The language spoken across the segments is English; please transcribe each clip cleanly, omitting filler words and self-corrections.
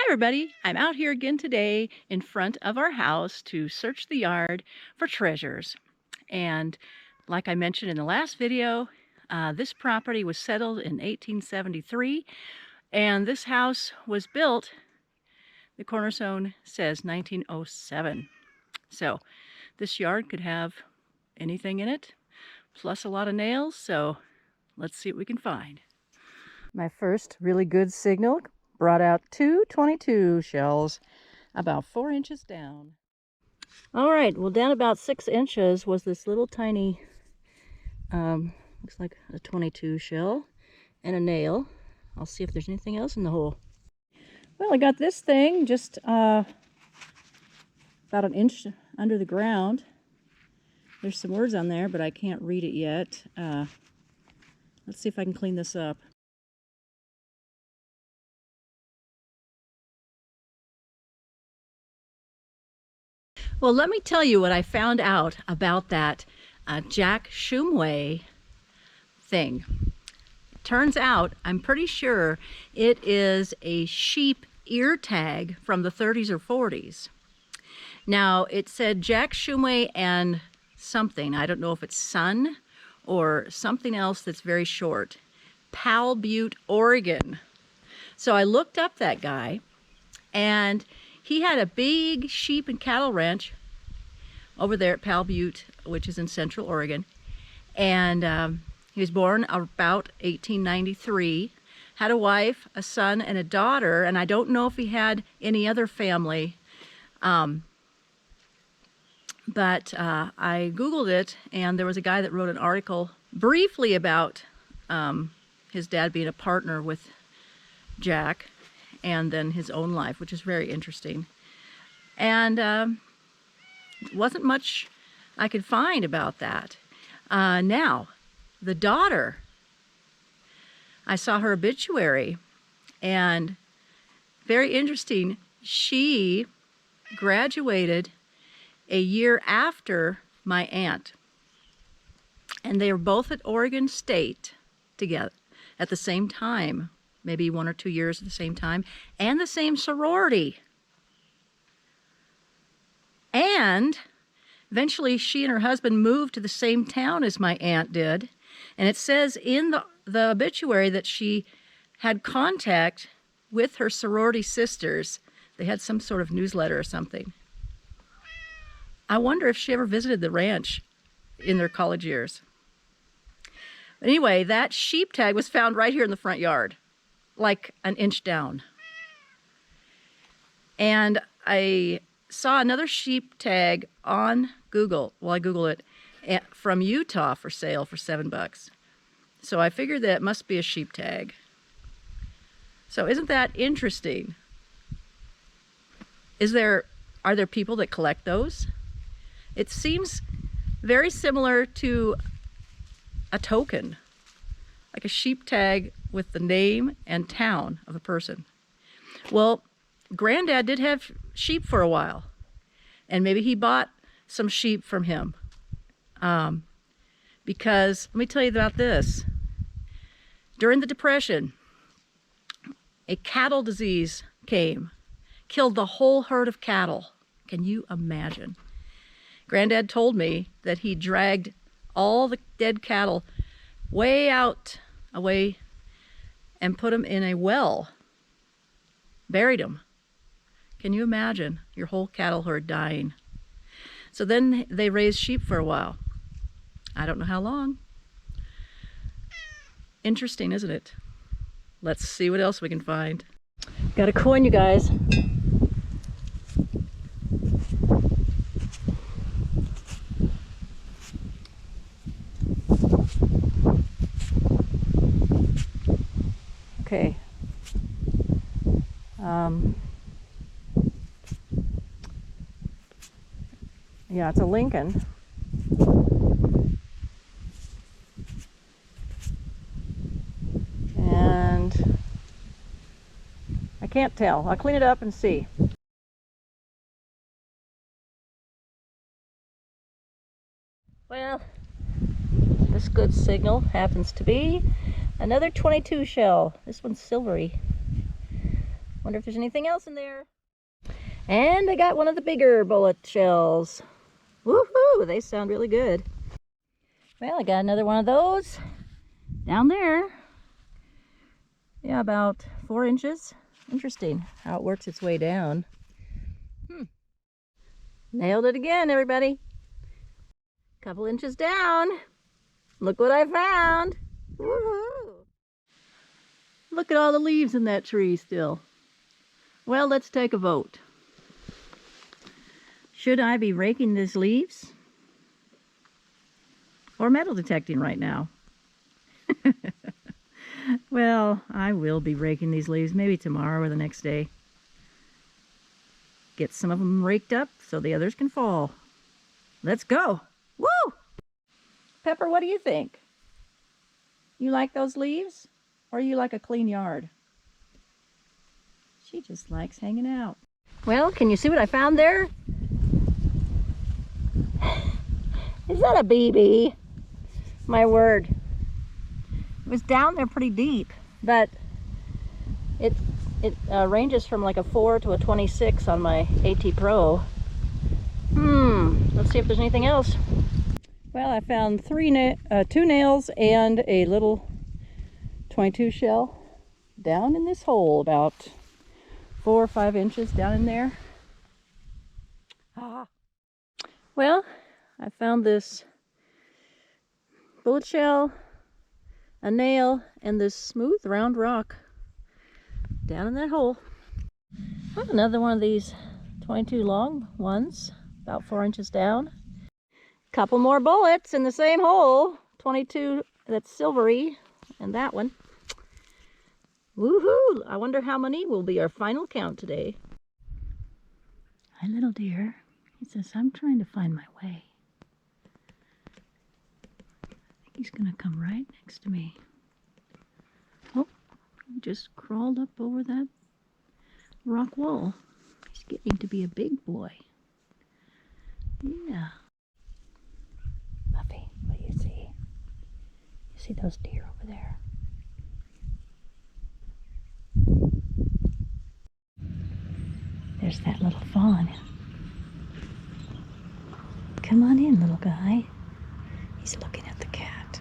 everybody, I'm out here again today in front of our house to search the yard for treasures. And like I mentioned in the last video, this property was settled in 1873 and this house was built, the cornerstone says 1907. So this yard could have anything in it, plus a lot of nails, so let's see what we can find. My first really good signal brought out two 22 shells about 4 inches down. All right, well, down about 6 inches was this little tiny, looks like a 22 shell and a nail. I'll see if there's anything else in the hole. Well, I got this thing just about an inch under the ground. There's some words on there, but I can't read it yet. Let's see if I can clean this up. Well, let me tell you what I found out about that Jack Shumway thing. Turns out, I'm pretty sure it is a sheep ear tag from the 30s or 40s. Now, it said Jack Shumway and something. I don't know if it's son or something else that's very short. Powell Butte, Oregon. So I looked up that guy, and he had a big sheep and cattle ranch over there at Powell Butte, which is in Central Oregon. And he was born about 1893, had a wife, a son, and a daughter, and I don't know if he had any other family. But I Googled it, and there was a guy that wrote an article briefly about his dad being a partner with Jack, and then his own life, which is very interesting. And wasn't much I could find about that. Now, the daughter, I saw her obituary, and very interesting, she graduated a year after my aunt, and they were both at Oregon State together at the same time, maybe 1 or 2 years at the same time, and the same sorority. And eventually she and her husband moved to the same town as my aunt did, and it says in the obituary that she had contact with her sorority sisters. They had some sort of newsletter or something. I wonder if she ever visited the ranch in their college years. But anyway, that sheep tag was found right here in the front yard, like an inch down. And I saw another sheep tag on Google. Well, I Googled it, from Utah for sale for $7. So I figured that it must be a sheep tag. So isn't that interesting? Are there people that collect those? It seems very similar to a token, like a sheep tag with the name and town of a person. Well, Granddad did have sheep for a while, and maybe he bought some sheep from him. Because, let me tell you about this. During the Depression, a cattle disease came, killed the whole herd of cattle. Can you imagine? Granddad told me that he dragged all the dead cattle way out away and put them in a well, buried them. Can you imagine your whole cattle herd dying? So then they raised sheep for a while. I don't know how long. Interesting, isn't it? Let's see what else we can find. Got a coin, you guys. Okay. Yeah, it's a Lincoln. And I can't tell. I'll clean it up and see. Well, this good signal happens to be another 22 shell. This one's silvery. Wonder if there's anything else in there. And I got one of the bigger bullet shells. Woohoo! They sound really good. Well, I got another one of those down there. Yeah, about 4 inches. Interesting how it works its way down. Nailed it again, everybody. Couple inches down. Look what I found. Woohoo! Look at all the leaves in that tree still. Well, let's take a vote. Should I be raking these leaves or metal detecting right now? Well, I will be raking these leaves maybe tomorrow or the next day. Get some of them raked up so the others can fall. Let's go. Woo! Pepper, what do you think? You like those leaves? Or you like a clean yard? She just likes hanging out. Well, can you see what I found there? Is that a BB? My word. It was down there pretty deep, but it ranges from like a 4 to a 26 on my AT Pro. Let's see if there's anything else. Well, I found 2 nails and a little 22 shell down in this hole, about 4 or 5 inches down in there. Well, I found this bullet shell, a nail, and this smooth round rock down in that hole. Oh, another one of these 22 long ones, about 4 inches down. Couple more bullets in the same hole, 22 that's silvery, and that one. Woohoo! I wonder how many will be our final count today. Hi, little dear. He says, I'm trying to find my way. I think he's gonna come right next to me. Oh, he just crawled up over that rock wall. He's getting to be a big boy. Yeah. Muffy, what do you see? You see those deer over there? There's that little fawn. Come on in, little guy. He's looking at the cat.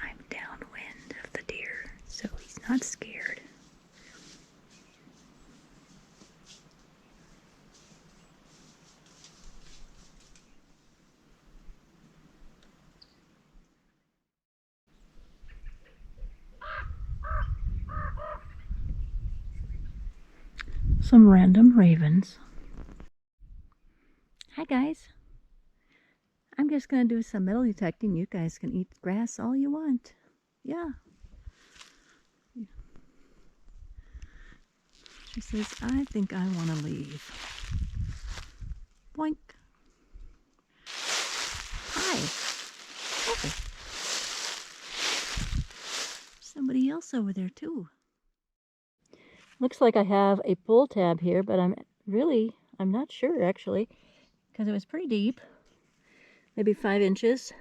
I'm downwind of the deer, so he's not scared. Some random ravens. Hi guys. I'm just going to do some metal detecting. You guys can eat grass all you want. Yeah. She says, I think I want to leave. Boink. Hi. Oh. Somebody else over there too. Looks like I have a pull tab here, but I'm not sure actually, because it was pretty deep. Maybe 5 inches.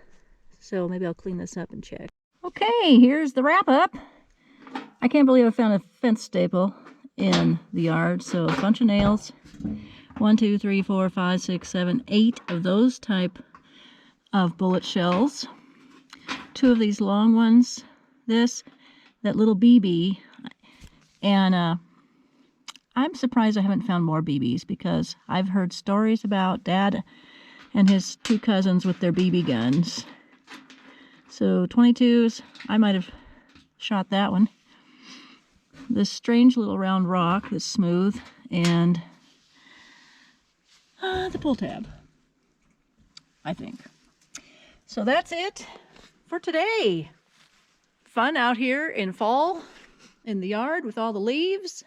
So maybe I'll clean this up and check. Okay, here's the wrap up. I can't believe I found a fence staple in the yard. So a bunch of nails. 1, 2, 3, 4, 5, 6, 7, 8 of those type of bullet shells. 2 of these long ones. That little BB. And I'm surprised I haven't found more BBs, because I've heard stories about Dad and his 2 cousins with their BB guns. So 22s, I might have shot that one. This strange little round rock that's smooth, and the pull tab, I think. So that's it for today. Fun out here in fall in the yard with all the leaves.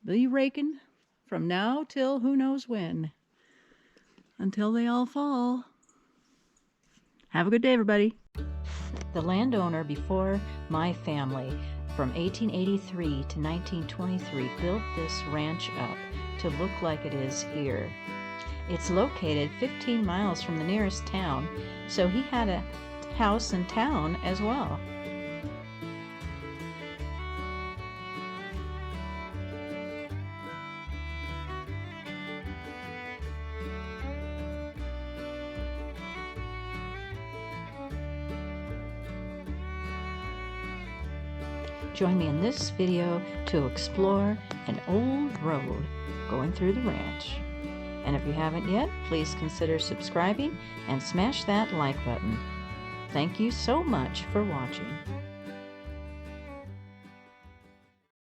Be raking from now till who knows when, until they all fall. Have a good day, everybody. The landowner before my family from 1883 to 1923 built this ranch up to look like it is here. It's located 15 miles from the nearest town, so he had a house in town as well. Join me in this video to explore an old road going through the ranch. And if you haven't yet, please consider subscribing and smash that like button. Thank you so much for watching.